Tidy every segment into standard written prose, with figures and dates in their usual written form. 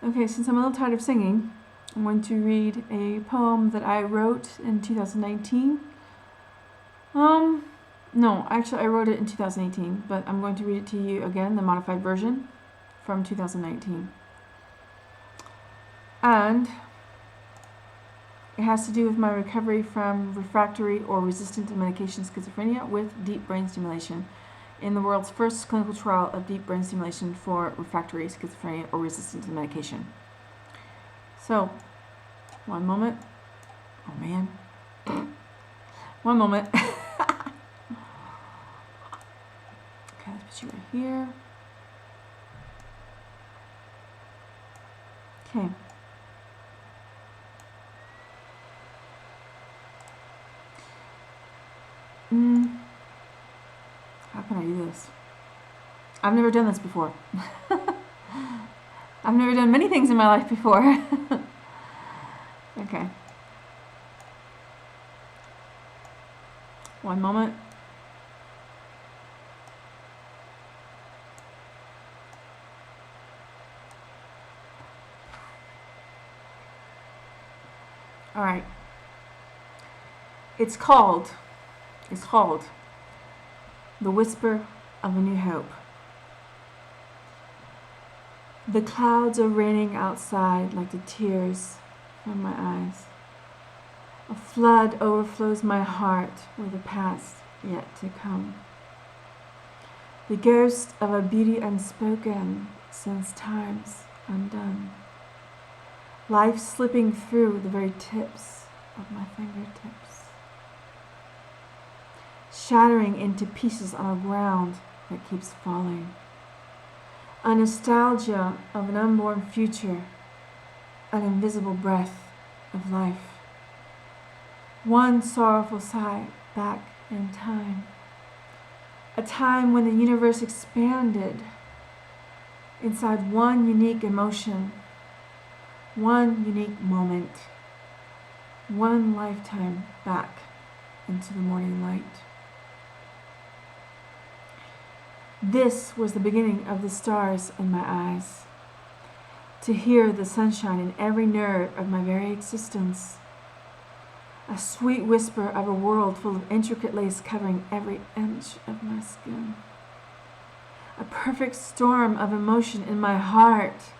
Okay, since I'm a little tired of singing, I'm going to read a poem that I wrote in 2019. No, actually I wrote it in 2018, but I'm going to read it to you again, the modified version from 2019. And it has to do with my recovery from refractory or resistant to medication schizophrenia with deep brain stimulation in the world's first clinical trial of deep brain stimulation for refractory schizophrenia or resistant to medication. So, one moment. Oh man. One moment. Okay, let's put you right here. Okay. How can I do this? I've never done this before. I've never done many things in my life before. Okay. One moment. All right. It's called The Whisper of a New Hope. The clouds are raining outside like the tears from my eyes. A flood overflows my heart with the past yet to come. The ghost of a beauty unspoken since times undone. Life slipping through the very tips of my fingertips. Shattering into pieces on a ground that keeps falling. A nostalgia of an unborn future, an invisible breath of life. One sorrowful sigh back in time. A time when the universe expanded inside one unique emotion, one unique moment, one lifetime back into the morning light. This was the beginning of the stars in my eyes, to hear the sunshine in every nerve of my very existence, a sweet whisper of a world full of intricate lace covering every inch of my skin, a perfect storm of emotion in my heart,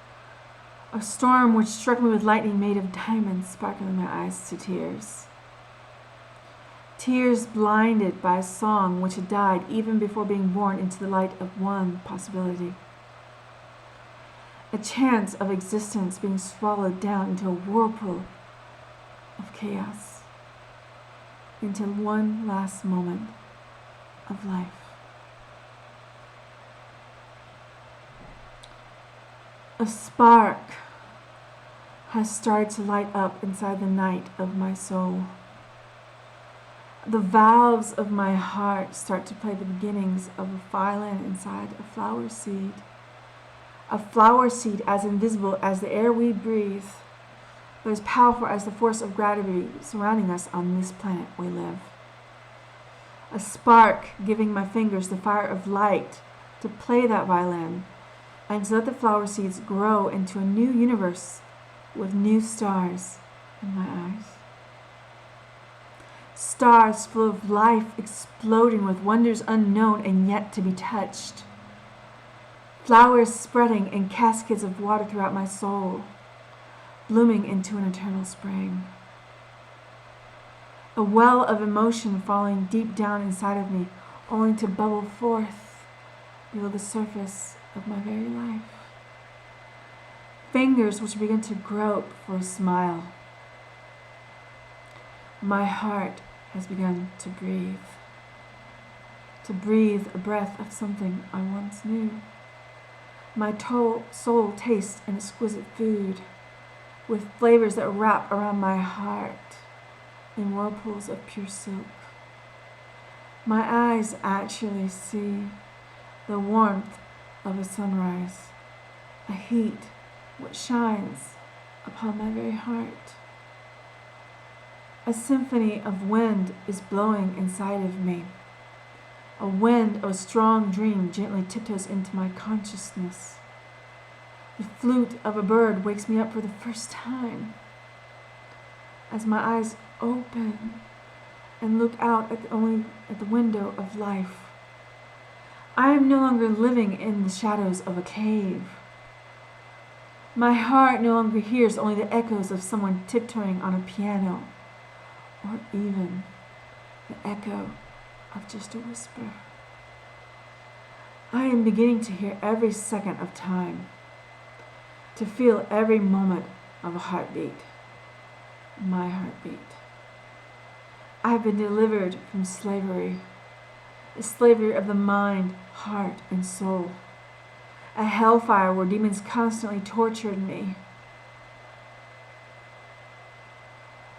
a storm which struck me with lightning made of diamonds sparkling in my eyes to tears. Tears blinded by a song which had died even before being born into the light of one possibility. A chance of existence being swallowed down into a whirlpool of chaos, into one last moment of life. A spark has started to light up inside the night of my soul. The valves of my heart start to play the beginnings of a violin inside a flower seed. A flower seed as invisible as the air we breathe, but as powerful as the force of gravity surrounding us on this planet we live. A spark giving my fingers the fire of light to play that violin and to let the flower seeds grow into a new universe with new stars in my eyes. Stars full of life exploding with wonders unknown and yet to be touched. Flowers spreading in cascades of water throughout my soul, blooming into an eternal spring. A well of emotion falling deep down inside of me, only to bubble forth below the surface of my very life. Fingers which begin to grope for a smile. My heart has begun to breathe a breath of something I once knew. My soul tastes an exquisite food with flavors that wrap around my heart in whirlpools of pure silk. My eyes actually see the warmth of a sunrise, a heat which shines upon my very heart. A symphony of wind is blowing inside of me. A wind of a strong dream gently tiptoes into my consciousness. The flute of a bird wakes me up for the first time. As my eyes open and look out at the window of life, I am no longer living in the shadows of a cave. My heart no longer hears only the echoes of someone tiptoeing on a piano, or even the echo of just a whisper. I am beginning to hear every second of time, to feel every moment of a heartbeat, my heartbeat. I have been delivered from slavery, the slavery of the mind, heart, and soul, a hellfire where demons constantly tortured me,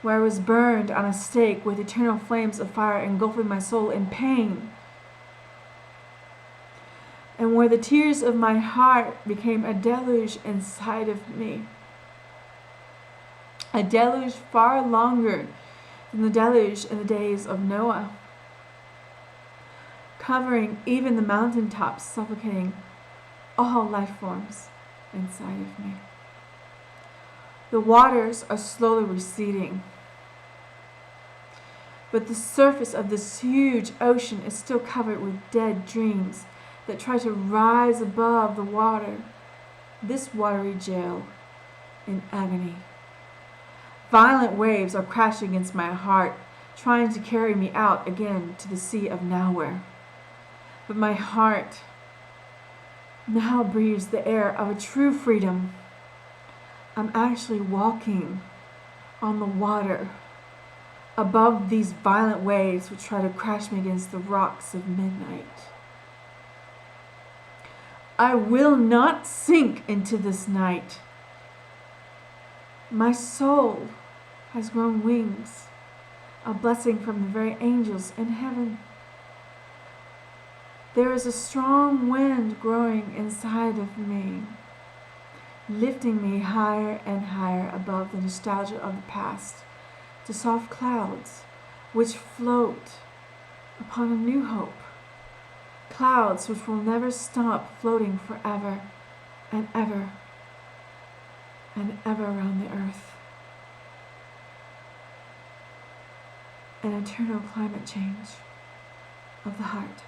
where I was burned on a stake with eternal flames of fire engulfing my soul in pain, and where the tears of my heart became a deluge inside of me, a deluge far longer than the deluge in the days of Noah, covering even the mountaintops, suffocating all life forms inside of me. The waters are slowly receding, but the surface of this huge ocean is still covered with dead dreams that try to rise above the water, this watery jail, in agony. Violent waves are crashing against my heart, trying to carry me out again to the sea of nowhere. But my heart now breathes the air of a true freedom. I'm actually walking on the water above these violent waves which try to crash me against the rocks of midnight. I will not sink into this night. My soul has grown wings, a blessing from the very angels in heaven. There is a strong wind growing inside of me, lifting me higher and higher above the nostalgia of the past to soft clouds which float upon a new hope, clouds which will never stop floating forever and ever and ever around the earth. An eternal climate change of the heart.